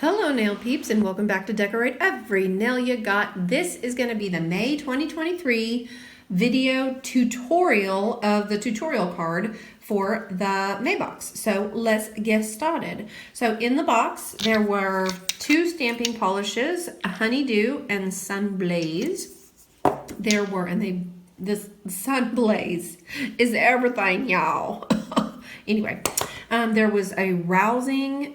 Hello nail peeps and welcome back to Decorate Every Nail You Got. This is going to be the May 2023 video tutorial of the tutorial card for the May box. So let's get started. So in the box there were two stamping polishes, Honeydew and Sunblaze. There were, and this Sunblaze is everything, y'all. Anyway, there was a Rousing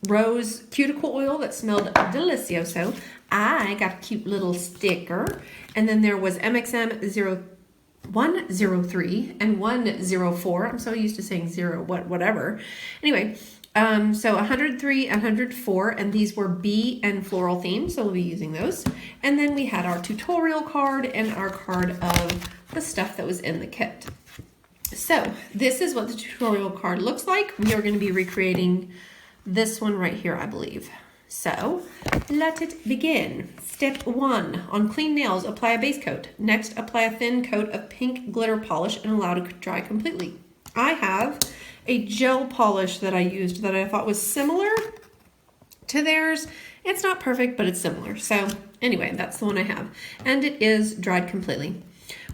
Rose cuticle oil that smelled delicioso. I got a cute little sticker. And then there was MXM103 and 104. I'm so used to saying whatever. Anyway, so 103 and 104, and these were bee and floral themed, so we'll be using those. And then we had our tutorial card and our card of the stuff that was in the kit. So this is what the tutorial card looks like. We are going to be recreating this one right here, I believe. So let it begin. Step 1, on clean nails, apply a base coat. Next, apply a thin coat of pink glitter polish and allow to dry completely. I have a gel polish that I used that I thought was similar to theirs. It's not perfect, but it's similar. So anyway, that's the one I have. And it is dried completely.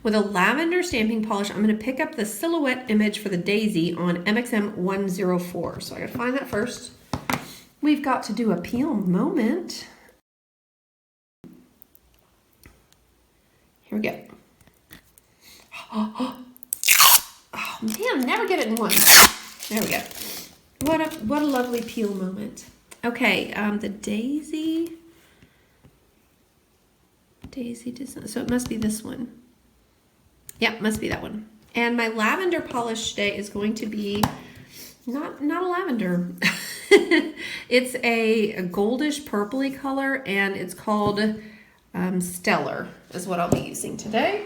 With a lavender stamping polish, I'm going to pick up the silhouette image for the daisy on MXM104. So I gotta find that first. We've got to do a peel moment. Here we go. Oh man, never get it in one. There we go. What a lovely peel moment. Okay, the daisy doesn't, so it must be this one. Yeah, must be that one. And my lavender polish today is going to be not a lavender. It's a goldish purpley color, and it's called Stellar is what I'll be using today.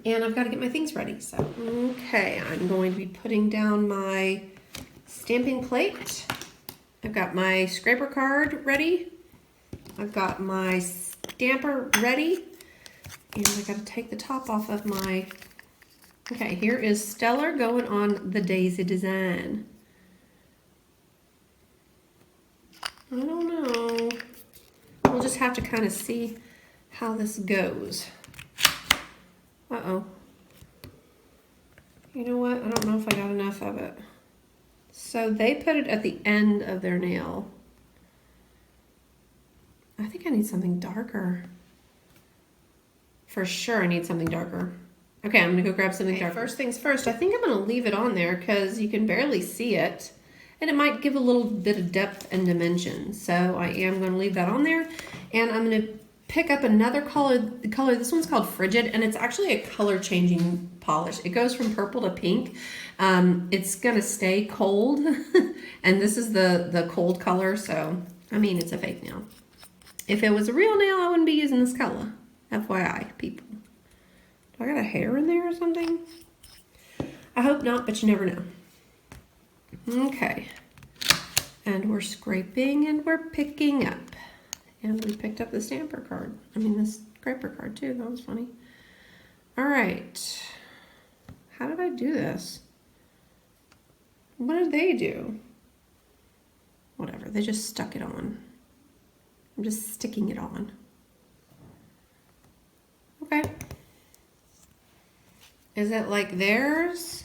And I've got to get my things ready. So, okay, I'm going to be putting down my stamping plate. I've got my scraper card ready. I've got my stamper ready. And I got to take the top off of my, okay, here is Stellar going on the daisy design. I don't know. We'll just have to kind of see how this goes. Uh-oh. You know what? I don't know if I got enough of it. So they put it at the end of their nail. I think I need something darker. For sure I need something darker. Okay, I'm gonna go grab something darker. First things first, I think I'm gonna leave it on there because you can barely see it. And it might give a little bit of depth and dimension. So I am gonna leave that on there. And I'm gonna pick up another color. This one's called Frigid, and it's actually a color changing polish. It goes from purple to pink. It's gonna stay cold. And this is the cold color, so, I mean, it's a fake nail. If it was a real nail, I wouldn't be using this color. FYI, people. Do I got a hair in there or something? I hope not, but you never know. Okay. And we're scraping and we're picking up. And we picked up the stamper card. I mean, the scraper card too. That was funny. All right. How did I do this? What did they do? Whatever. They just stuck it on. I'm just sticking it on. Okay. Is it like theirs?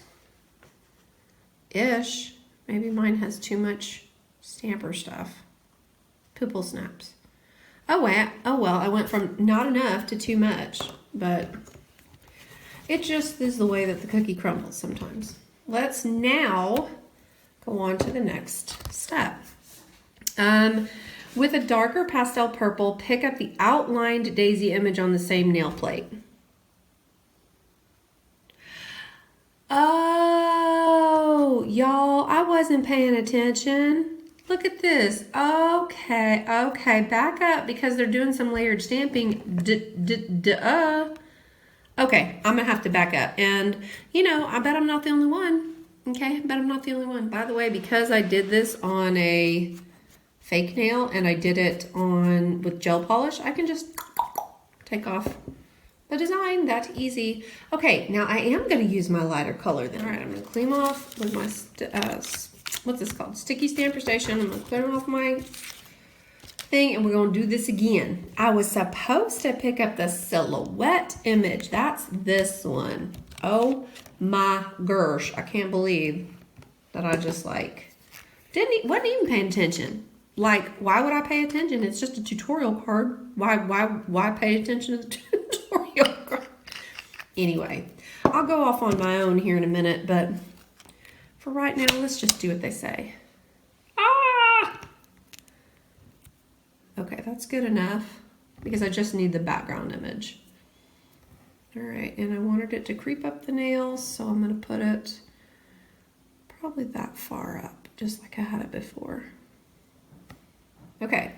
Ish. Maybe mine has too much stamper stuff. Poople snaps. Oh well, I went from not enough to too much, but it just is the way that the cookie crumbles sometimes. Let's now go on to the next step. With a darker pastel purple, pick up the outlined daisy image on the same nail plate. Oh, y'all, I wasn't paying attention. Look at this. Okay, back up because they're doing some layered stamping. Okay, I'm gonna have to back up. And, you know, I bet I'm not the only one. Okay, I bet I'm not the only one. By the way, because I did this on a fake nail and I did it on with gel polish, I can just take off the design that easy. Okay, now I am going to use my lighter color then. All right, I'm going to clean off with my what's this called? Sticky Stamper Station. I'm gonna clear off my thing and we're gonna do this again. I was supposed to pick up the silhouette image. That's this one. Oh my gosh, I can't believe that I just like, wasn't even paying attention. Like, why would I pay attention? It's just a tutorial card. Why pay attention to the tutorial card? Anyway, I'll go off on my own here in a minute, but for right now, let's just do what they say. Ah! Okay, that's good enough because I just need the background image. All right, and I wanted it to creep up the nails, so I'm gonna put it probably that far up, just like I had it before. Okay.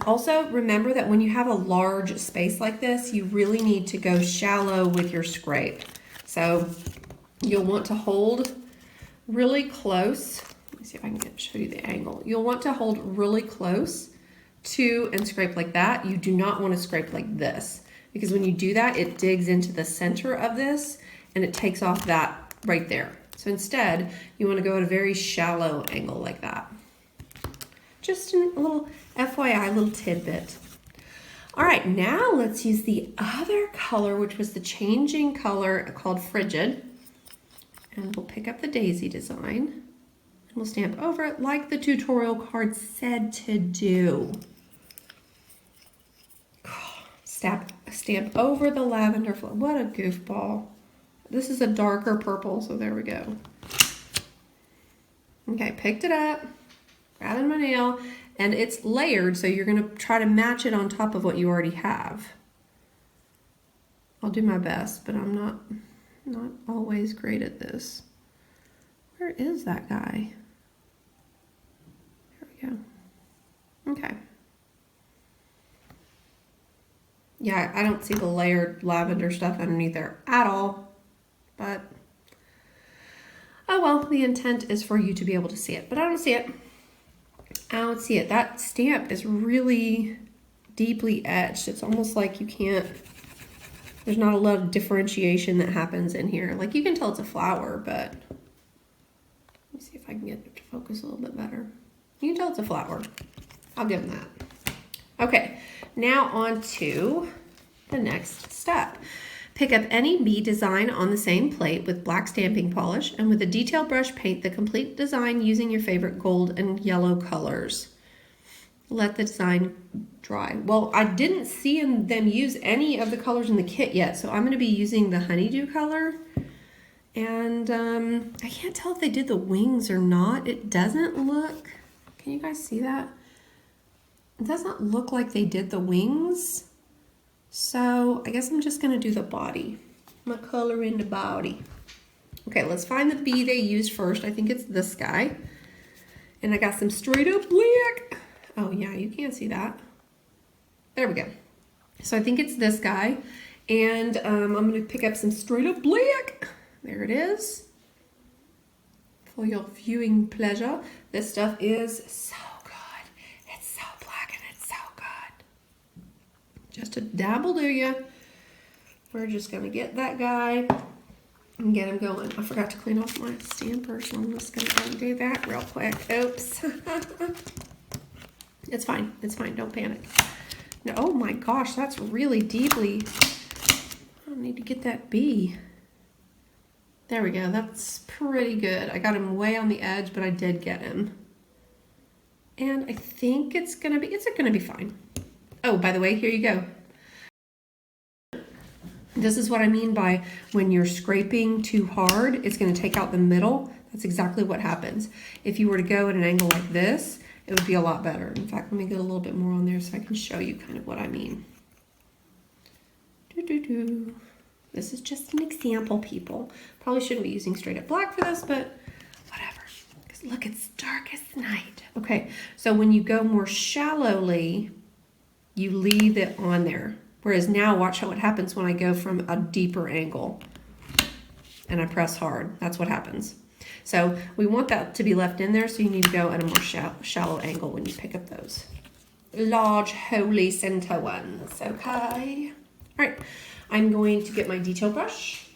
Also, remember that when you have a large space like this, you really need to go shallow with your scrape. So you'll want to hold really close. Let me see if I can show you the angle. You'll want to hold really close to and scrape like that. You do not want to scrape like this because when you do that, it digs into the center of this and it takes off that right there. So instead, you want to go at a very shallow angle like that. Just a little FYI, little tidbit. All right, now let's use the other color, which was the changing color called Frigid. And we'll pick up the daisy design and we'll stamp over it like the tutorial card said to do. Stamp over the lavender flower. What a goofball. This is a darker purple, so there we go. Okay, picked it up. Grabbing my nail, and it's layered, so you're gonna try to match it on top of what you already have. I'll do my best, but I'm not always great at this. Where is that guy? There we go. Okay. Yeah, I don't see the layered lavender stuff underneath there at all, but oh well, the intent is for you to be able to see it, but I don't see it. I don't see it. That stamp is really deeply etched. It's almost like you can't, there's not a lot of differentiation that happens in here. Like you can tell it's a flower, but let me see if I can get it to focus a little bit better. You can tell it's a flower. I'll give them that. Okay, now on to the next step. Pick up any bee design on the same plate with black stamping polish and with a detail brush paint the complete design using your favorite gold and yellow colors. Let the design dry. Well, I didn't see them use any of the colors in the kit yet, so I'm going to be using the Honeydew color. And I can't tell if they did the wings or not. It doesn't look, can you guys see that? It doesn't look like they did the wings. So I guess I'm just gonna do the body. I'm gonna color in the body. Okay, let's find the bee they used first. I think it's this guy. And I got some straight up black. Oh yeah, you can't see that. There we go. So I think it's this guy. And I'm gonna pick up some straight up black. There it is. For your viewing pleasure. This stuff is so good. It's so black and it's so good. Just a dabble, do ya? We're just gonna get that guy and get him going. I forgot to clean off my stamper, so I'm just gonna go and do that real quick. Oops. It's fine. It's fine. Don't panic. No, oh my gosh, that's really deeply. I need to get that bee. There we go. That's pretty good. I got him way on the edge, but I did get him. And I think it's gonna be fine. Oh, by the way, here you go. This is what I mean by when you're scraping too hard, it's gonna take out the middle. That's exactly what happens. If you were to go at an angle like this, it would be a lot better. In fact, let me get a little bit more on there so I can show you kind of what I mean. This is just an example, people. Probably shouldn't be using straight up black for this, but whatever. Because look, it's dark as night. Okay, so when you go more shallowly, you leave it on there. Whereas now, watch what happens when I go from a deeper angle and I press hard. That's what happens. So we want that to be left in there, so you need to go at a more shallow angle when you pick up those large holy center ones, okay? All right, I'm going to get my detail brush.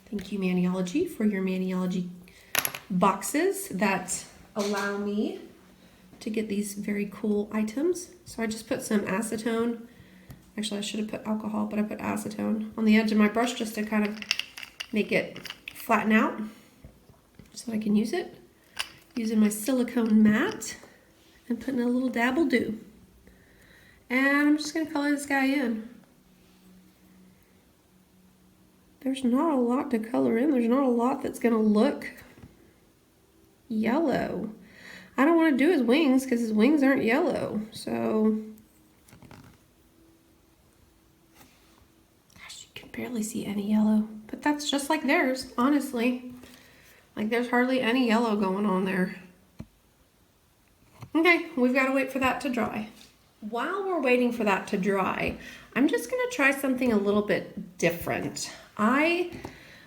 Thank you, Maniology, for your Maniology boxes that allow me to get these very cool items. So I just put some acetone. Actually, I should have put alcohol, but I put acetone on the edge of my brush just to kind of make it flatten out so that I can use it. Using my silicone mat and putting a little dab will do. And I'm just gonna color this guy in. There's not a lot to color in. There's not a lot that's gonna look yellow. I don't want to do his wings because his wings aren't yellow. So, gosh, you can barely see any yellow. But that's just like theirs, honestly. Like there's hardly any yellow going on there. Okay, we've got to wait for that to dry. While we're waiting for that to dry, I'm just going to try something a little bit different. I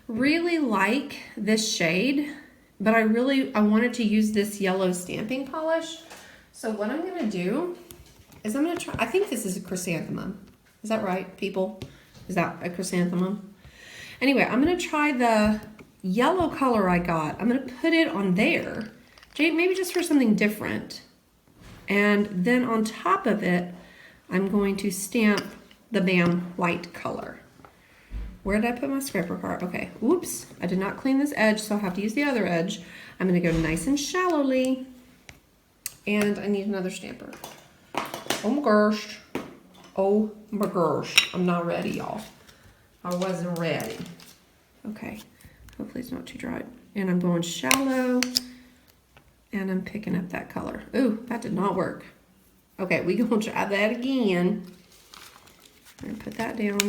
really like this shade, but I wanted to use this yellow stamping polish. So what I'm going to do is I'm going to try, I think this is a chrysanthemum. Is that right, people? Is that a chrysanthemum? Anyway, I'm going to try the yellow color I got. I'm going to put it on there, maybe just for something different. And then on top of it, I'm going to stamp the BAM white color. Where did I put my scraper part? Okay, whoops, I did not clean this edge, so I'll have to use the other edge. I'm gonna go nice and shallowly, and I need another stamper. Oh my gosh. Oh my gosh. I'm not ready, y'all. I wasn't ready. Okay, hopefully it's not too dry. And I'm going shallow, and I'm picking up that color. Ooh, that did not work. Okay, we gonna try that again. I'm gonna put that down.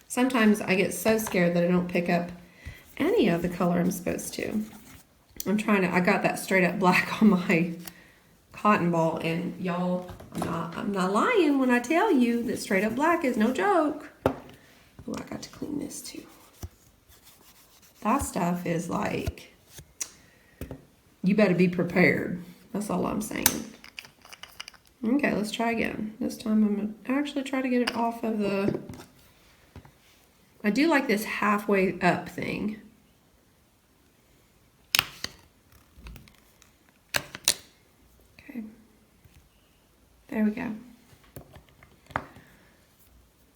Sometimes I get so scared that I don't pick up any of the color I'm supposed to. I got that straight up black on my cotton ball, and y'all, I'm not lying when I tell you that straight up black is no joke. Oh, I got to clean this too. That stuff is like, you better be prepared. That's all I'm saying. Okay, let's try again. This time I'm gonna actually try to get it off of the, I do like this halfway up thing. Okay, there we go.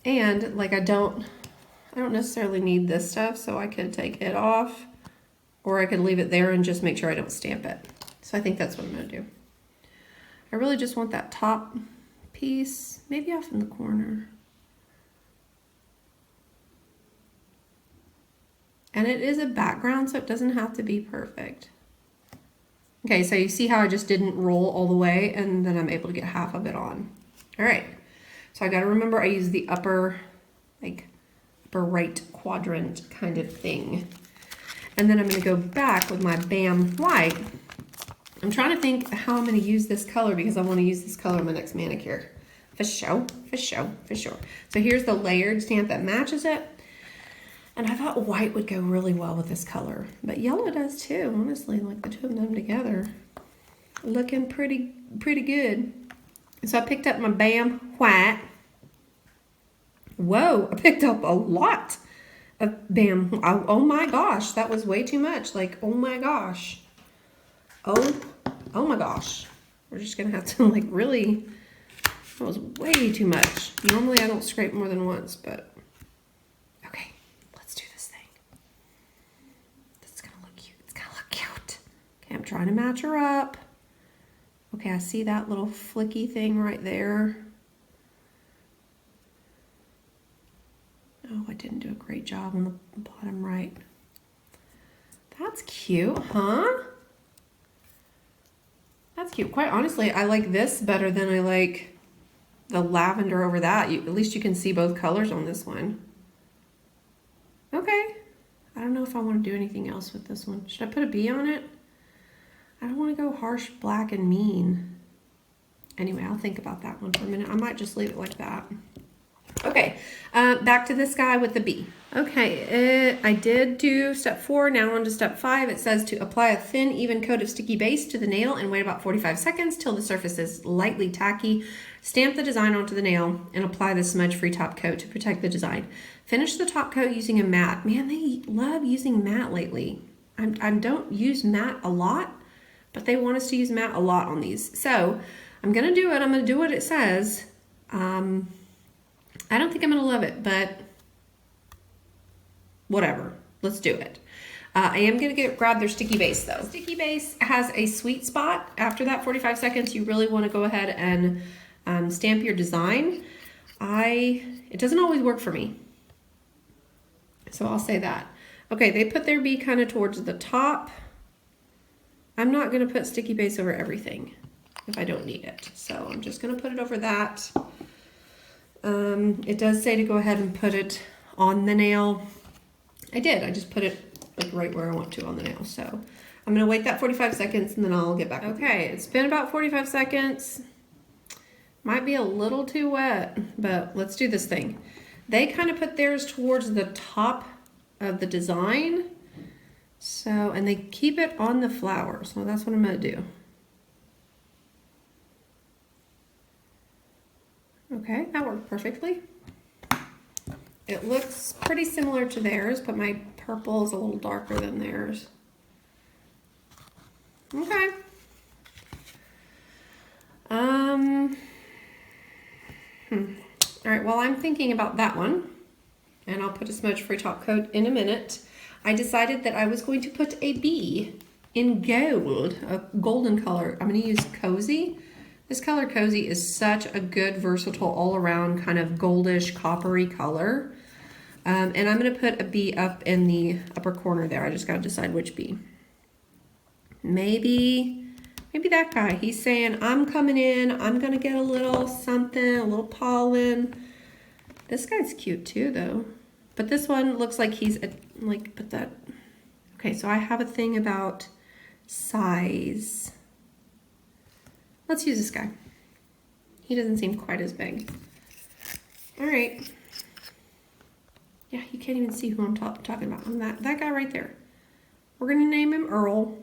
And like I don't necessarily need this stuff, so I could take it off, or I could leave it there and just make sure I don't stamp it. So I think that's what I'm gonna do. I really just want that top piece, maybe off in the corner. And it is a background, so it doesn't have to be perfect. Okay, so you see how I just didn't roll all the way, and then I'm able to get half of it on. All right, so I gotta remember I use the upper right quadrant kind of thing. And then I'm gonna go back with my BAM white. I'm trying to think how I'm gonna use this color because I wanna use this color in my next manicure. For sure, for sure, for sure. So here's the layered stamp that matches it. And I thought white would go really well with this color, but yellow does too, honestly, like the two of them together. Looking pretty good. So I picked up my BAM white. Whoa, I picked up a lot of BAM. Oh my gosh, that was way too much. Like, oh my gosh. Oh my gosh. We're just gonna have to like really, that was way too much. Normally I don't scrape more than once, but okay, let's do this thing. This is gonna look cute. It's gonna look cute. Okay, I'm trying to match her up. Okay, I see that little flicky thing right there. Oh, I didn't do a great job on the bottom right. That's cute, huh? That's cute. Quite honestly, I like this better than I like the lavender over that. At least you can see both colors on this one. Okay. I don't know if I want to do anything else with this one. Should I put a bee on it? I don't want to go harsh, black, and mean. Anyway, I'll think about that one for a minute. I might just leave it like that. Okay, back to this guy with the bee. Okay, I did do step 4, now on to step 5. It says to apply a thin, even coat of sticky base to the nail and wait about 45 seconds till the surface is lightly tacky. Stamp the design onto the nail and apply the smudge-free top coat to protect the design. Finish the top coat using a mat. Man, they love using matte lately. I don't use matte a lot, but they want us to use matte a lot on these. So I'm gonna do it. I'm gonna do what it says. I don't think I'm gonna love it, but whatever. Let's do it. I am gonna grab their sticky base though. Sticky base has a sweet spot. After that 45 seconds, you really want to go ahead and stamp your design. It doesn't always work for me, so I'll say that. Okay, they put their bee kind of towards the top. I'm not gonna put sticky base over everything if I don't need it, so I'm just gonna put it over that. It does say to go ahead and put it on the nail. I did. I just put it like right where I want to on the nail. So I'm gonna wait that 45 seconds and then I'll get back. Okay, it's been about 45 seconds. Might be a little too wet, but let's do this thing. They kind of put theirs towards the top of the design. So, and they keep it on the flower. So that's what I'm gonna do. Okay, that worked perfectly. It looks pretty similar to theirs, but my purple is a little darker than theirs. Okay. All right, while I'm thinking about that one, and I'll put a smudge-free top coat in a minute, I decided that I was going to put a bee in gold, a golden color. I'm going to use Cozy. This color Cozy is such a good, versatile, all-around kind of goldish, coppery color. And I'm going to put a bee up in the upper corner there. I just got to decide which bee. Maybe that guy. He's saying, I'm coming in. I'm going to get a little something, a little pollen. This guy's cute too, though. But this one looks like he's put that. Okay, so I have a thing about size. Let's use this guy. He doesn't seem quite as big. All right. Yeah, you can't even see who I'm talking about. I'm that guy right there. We're going to name him Earl.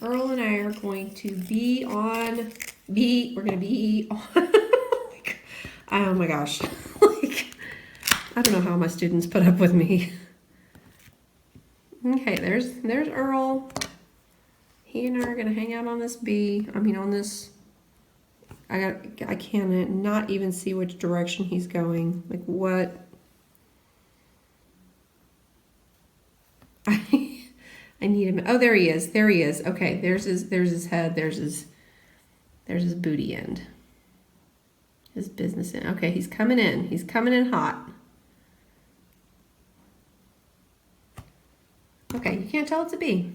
Earl and I are going to be on. We're going to be on. Oh my gosh. I don't know how my students put up with me. Okay, there's Earl. He and I are gonna hang out on this bee. I mean, on this. I can't not even see which direction he's going. Like what? I need him. Oh, there he is. There he is. Okay, there's his head. There's his booty end. His business end. Okay, he's coming in. He's coming in hot. Okay, you can't tell it's a bee.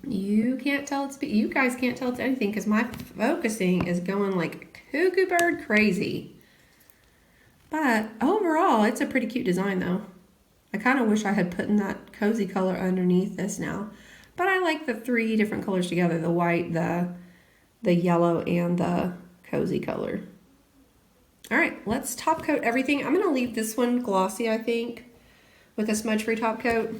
You can't tell it's a bee. You guys can't tell it's anything because my focusing is going like cuckoo bird crazy. But overall, it's a pretty cute design though. I kind of wish I had put in that Cozy color underneath this now. But I like the three different colors together. The white, the yellow, and the Cozy color. All right, let's top coat everything. I'm going to leave this one glossy, I think, with a smudge-free top coat.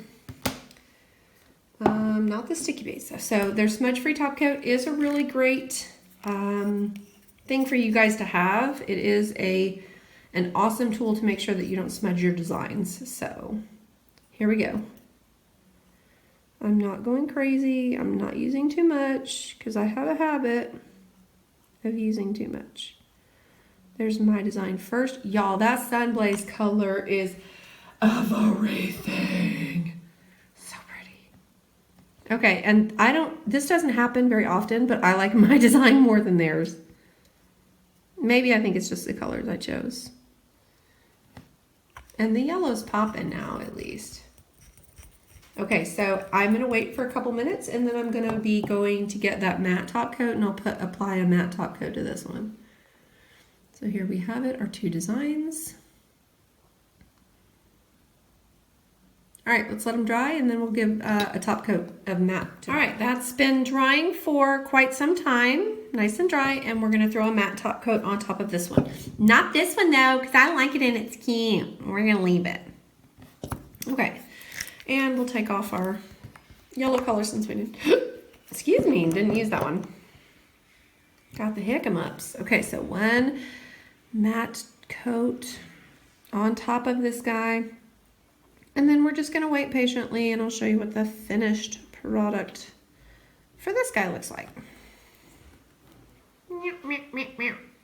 Not the sticky base. So their smudge-free top coat is a really great thing for you guys to have. It is an awesome tool to make sure that you don't smudge your designs. So here we go. I'm not going crazy. I'm not using too much because I have a habit of using too much. There's my design first. Y'all, that Sunblaze color is everything. So pretty. Okay, and this doesn't happen very often, but I like my design more than theirs. Maybe I think it's just the colors I chose. And the yellow's popping now, at least. Okay, so I'm going to wait for a couple minutes, and then I'm going to be going to get that matte top coat, and I'll apply a matte top coat to this one. So here we have it, our two designs. All right, let's let them dry, and then we'll give a top coat of matte. All right, that's been drying for quite some time, nice and dry, and we're gonna throw a matte top coat on top of this one. Not this one though, because I like it and it's cute. We're gonna leave it. Okay, and we'll take off our yellow color since we didn't, excuse me, didn't use that one. Got the hiccups. Okay, so one matte coat on top of this guy. And then we're just going to wait patiently, and I'll show you what the finished product for this guy looks like.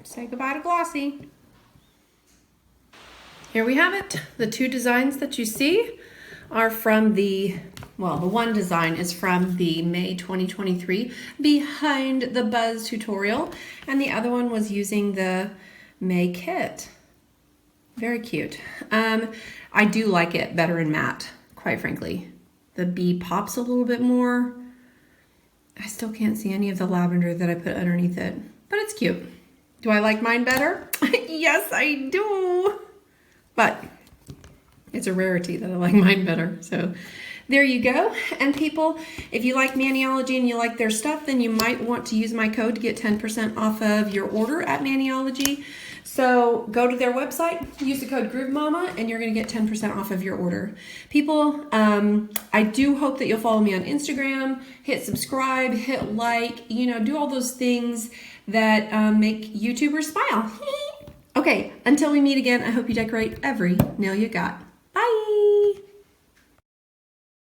Say goodbye to glossy. Here we have it. The two designs that you see are from the one design is from the May 2023 Behind the Buzz tutorial, and the other one was using the May kit. Very cute. I do like it better in matte, quite frankly. The bee pops a little bit more. I still can't see any of the lavender that I put underneath it, but it's cute. Do I like mine better? Yes, I do. But it's a rarity that I like mine better. So there you go. And people, if you like Maniology and you like their stuff, then you might want to use my code to get 10% off of your order at Maniology. So go to their website, use the code GrooveMama, and you're going to get 10% off of your order. People, I do hope that you'll follow me on Instagram, hit subscribe, hit like, do all those things that make YouTubers smile. Okay, until we meet again, I hope you decorate every nail you got.